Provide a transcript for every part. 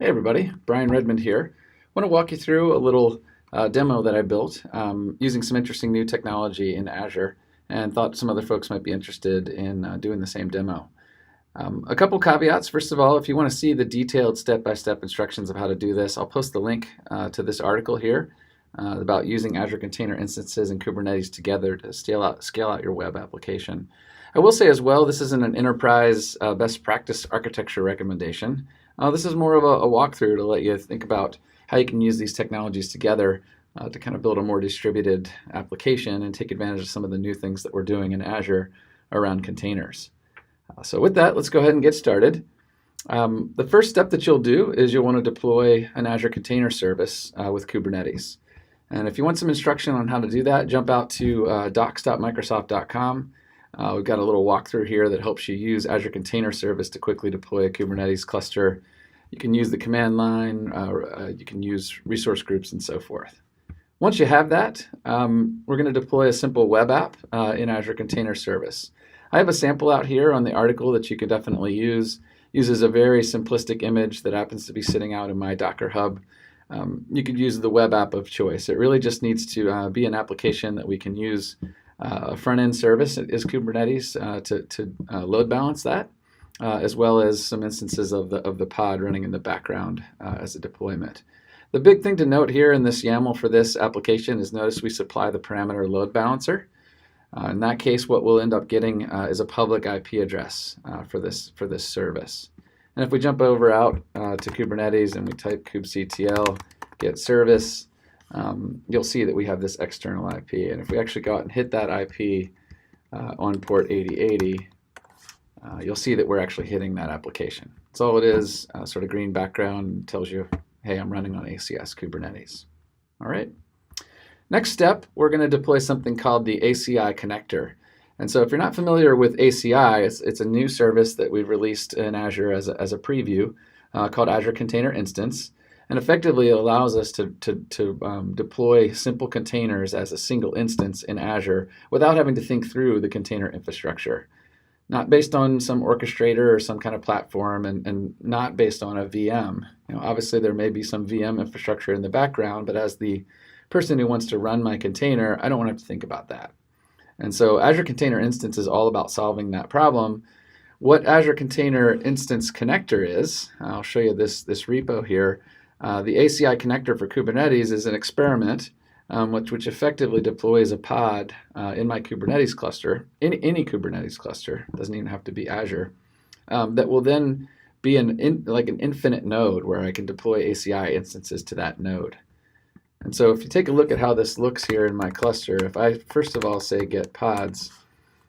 Hey everybody, Brian Redmond here. I want to walk you through a little demo that I built using some interesting new technology in Azure and thought some other folks might be interested in doing the same demo. A couple caveats. First of all, if you want to see the detailed step-by-step instructions of how to do this, I'll post the link to this article here about using Azure Container Instances and Kubernetes together to scale out your web application. I will say as well, this isn't an enterprise best practice architecture recommendation. This is more of a walkthrough to let you think about how you can use these technologies together to kind of build a more distributed application and take advantage of some of the new things that we're doing in Azure around containers. So with that, let's go ahead and get started. The first step that you'll do is you'll want to deploy an Azure Container Service with Kubernetes. And if you want some instruction on how to do that, jump out to docs.microsoft.com. We've got a little walkthrough here that helps you use Azure Container Service to quickly deploy a Kubernetes cluster. You can use the command line, you can use resource groups, and so forth. Once you have that, we're going to deploy a simple web app in Azure Container Service. I have a sample out here on the article that you could definitely use. Uses a very simplistic image that happens to be sitting out in my Docker Hub. You could use the web app of choice. It really just needs to be an application that we can use. A front-end service is Kubernetes to load balance that, as well as some instances of the pod running in the background as a deployment. The big thing to note here in this YAML for this application is notice we supply the parameter load balancer. In that case, what we'll end up getting is a public IP address for this service. And if we jump over out to Kubernetes and we type kubectl get service, you'll see that we have this external IP. And if we actually go out and hit that IP on port 8080, you'll see that we're actually hitting that application. That's all it is, sort of green background, tells you, hey, I'm running on ACS Kubernetes. All right. Next step, we're going to deploy something called the ACI Connector. And so if you're not familiar with ACI, it's a new service that we've released in Azure as a preview called Azure Container Instance. And effectively, it allows us to deploy simple containers as a single instance in Azure without having to think through the container infrastructure. Not based on some orchestrator or some kind of platform, and not based on a VM. Obviously, there may be some VM infrastructure in the background, but as the person who wants to run my container, I don't want to have to think about that. And so Azure Container Instance is all about solving that problem. What Azure Container Instance Connector is, I'll show you this repo here. The ACI Connector for Kubernetes is an experiment which effectively deploys a pod in my Kubernetes cluster, any Kubernetes cluster, doesn't even have to be Azure, that will then be like an infinite node where I can deploy ACI instances to that node. And so if you take a look at how this looks here in my cluster, if I first of all say get pods,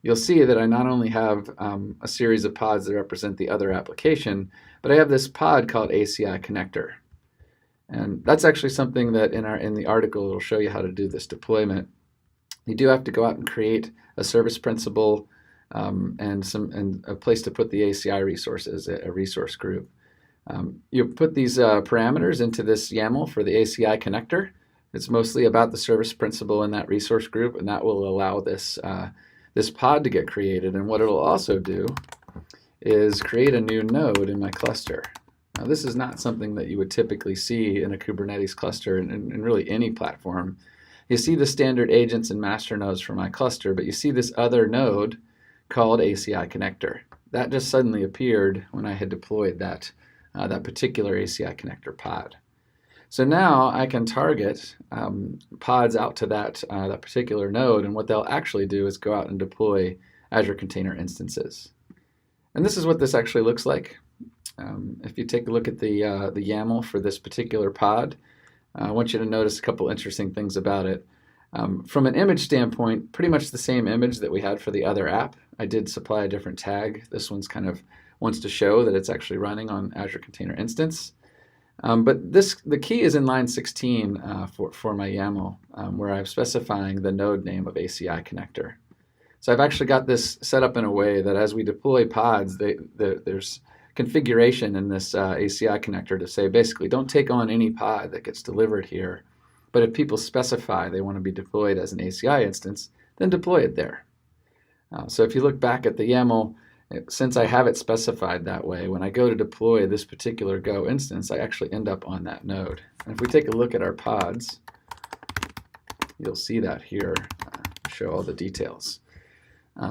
you'll see that I not only have a series of pods that represent the other application, but I have this pod called ACI Connector. And that's actually something that in the article it'll show you how to do this deployment. You do have to go out and create a service principal and a place to put the ACI resources, a resource group. You put these parameters into this YAML for the ACI connector. It's mostly about the service principal in that resource group, and that will allow this pod to get created. And what it'll also do is create a new node in my cluster. Now, this is not something that you would typically see in a Kubernetes cluster and really any platform. You see the standard agents and master nodes for my cluster, but you see this other node called ACI Connector. That just suddenly appeared when I had deployed that particular ACI Connector pod. So now I can target pods out to that particular node, and what they'll actually do is go out and deploy Azure Container Instances. And this is what this actually looks like. If you take a look at the YAML for this particular pod, I want you to notice a couple interesting things about it. From an image standpoint, pretty much the same image that we had for the other app. I did supply a different tag. This one's kind of wants to show that it's actually running on Azure Container Instance. But the key is in line 16 for my YAML, where I'm specifying the node name of ACI Connector. So I've actually got this set up in a way that as we deploy pods, there's configuration in this ACI connector to say basically don't take on any pod that gets delivered here, but if people specify they want to be deployed as an ACI instance, then deploy it there. So if you look back at the YAML, Since I have it specified that way, when I go to deploy this particular Go instance, I actually end up on that node. And if we take a look at our pods, you'll see that here, show all the details.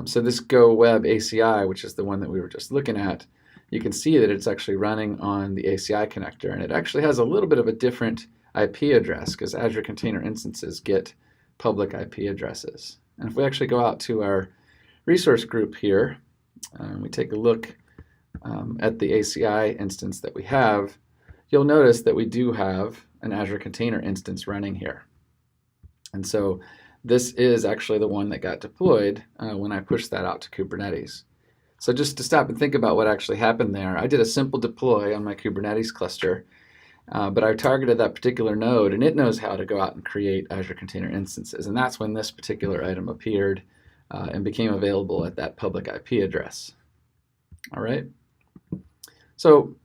So this Go Web ACI, which is the one that we were just looking at, you can see that it's actually running on the ACI connector, and it actually has a little bit of a different IP address because Azure Container Instances get public IP addresses. And if we actually go out to our resource group here, we take a look at the ACI instance that we have, you'll notice that we do have an Azure Container Instance running here. And so this is actually the one that got deployed when I pushed that out to Kubernetes. So just to stop and think about what actually happened there, I did a simple deploy on my Kubernetes cluster, but I targeted that particular node, and it knows how to go out and create Azure Container Instances. And that's when this particular item appeared and became available at that public IP address. All right. So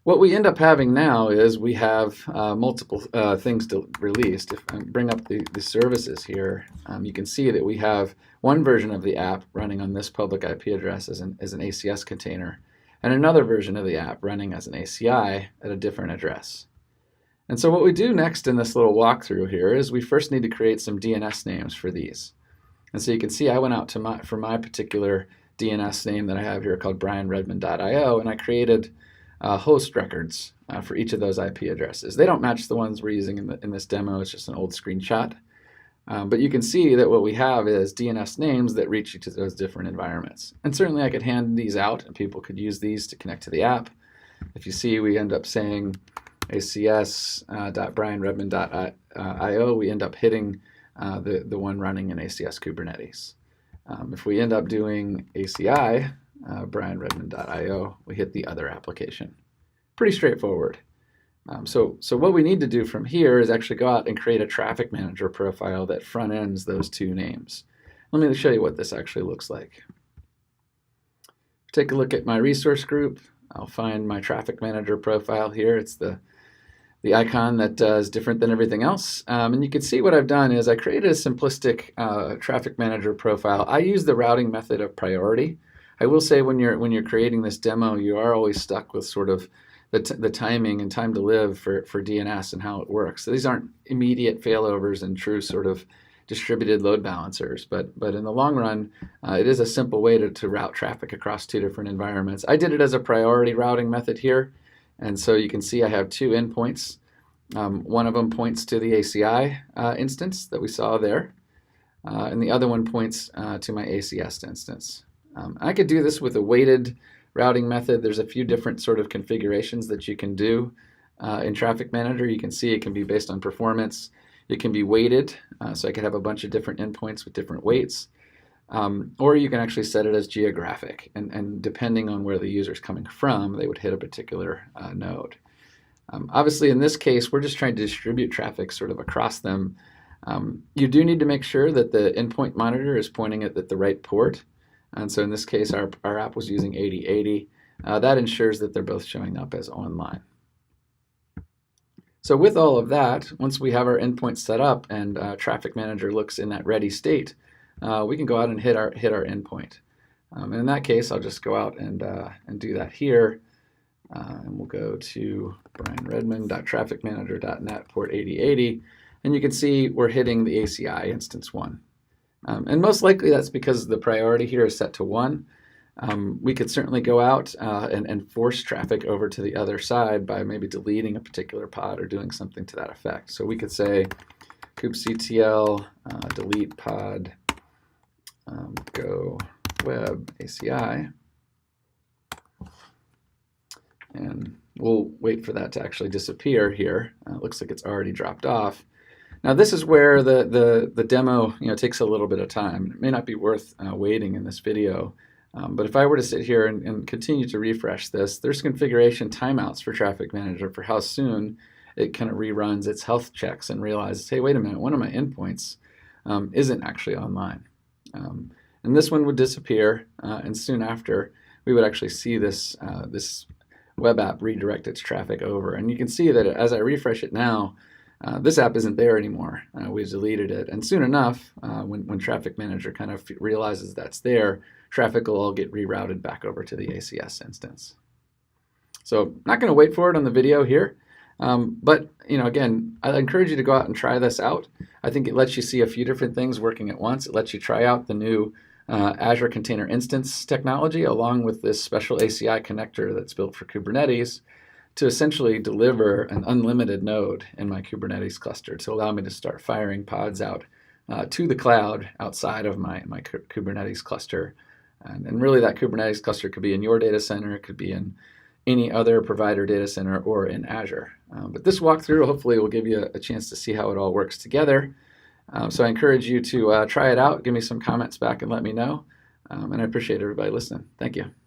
what we end up having now is we have multiple things released. If I bring up the services here, you can see that we have one version of the app running on this public IP address as an ACS container, and another version of the app running as an ACI at a different address. And so what we do next in this little walkthrough here is we first need to create some DNS names for these. And so you can see I went out to for my particular DNS name that I have here called brianredmond.io, and I created host records for each of those IP addresses. They don't match the ones we're using in this demo. It's just an old screenshot. But you can see that what we have is DNS names that reach you to those different environments. And certainly I could hand these out and people could use these to connect to the app. If you see, we end up saying acs.brianredmond.io, we end up hitting the one running in ACS Kubernetes. If we end up doing ACI, brianredmond.io, we hit the other application. Pretty straightforward. So what we need to do from here is actually go out and create a traffic manager profile that front ends those two names. Let me show you what this actually looks like. Take a look at my resource group. I'll find my traffic manager profile here. It's the icon that is different than everything else. And you can see what I've done is I created a simplistic traffic manager profile. I use the routing method of priority. I will say when you're creating this demo, you are always stuck with sort of the timing and time to live for DNS and how it works. So these aren't immediate failovers and true sort of distributed load balancers, but in the long run, it is a simple way to route traffic across two different environments. I did it as a priority routing method here, and so you can see I have two endpoints. One of them points to the ACI instance that we saw there, and the other one points to my ACS instance. I could do this with a weighted routing method. There's a few different sort of configurations that you can do in Traffic Manager. You can see it can be based on performance. It can be weighted, so I could have a bunch of different endpoints with different weights. Or you can actually set it as geographic, and depending on where the user's coming from, they would hit a particular node. Obviously, in this case, we're just trying to distribute traffic sort of across them. You do need to make sure that the endpoint monitor is pointing it at the right port. And so in this case, our app was using 8080. That ensures that they're both showing up as online. So with all of that, once we have our endpoint set up and Traffic Manager looks in that ready state, we can go out and hit our endpoint. And in that case, I'll just go out and do that here. And we'll go to brianredmond.trafficmanager.net port 8080. And you can see we're hitting the ACI instance 1. And most likely that's because the priority here is set to 1. We could certainly go out and force traffic over to the other side by maybe deleting a particular pod or doing something to that effect. So we could say kubectl delete pod go web ACI, and we'll wait for that to actually disappear here. It looks like it's already dropped off. Now this is where the demo takes a little bit of time. It may not be worth waiting in this video, but if I were to sit here and continue to refresh this, there's configuration timeouts for Traffic Manager for how soon it kind of reruns its health checks and realizes, hey, wait a minute, one of my endpoints isn't actually online. And this one would disappear, and soon after, we would actually see this web app redirect its traffic over. And you can see that as I refresh it now, This app isn't there anymore. We deleted it. And soon enough, when Traffic Manager kind of realizes that's there, traffic will all get rerouted back over to the ACS instance. So not going to wait for it on the video here. But again, I encourage you to go out and try this out. I think it lets you see a few different things working at once. It lets you try out the new Azure Container Instance technology along with this special ACI connector that's built for Kubernetes to essentially deliver an unlimited node in my Kubernetes cluster to allow me to start firing pods out to the cloud outside of my Kubernetes cluster. And really that Kubernetes cluster could be in your data center, it could be in any other provider data center or in Azure. But this walkthrough hopefully will give you a chance to see how it all works together. So I encourage you to try it out, give me some comments back and let me know. And I appreciate everybody listening. Thank you.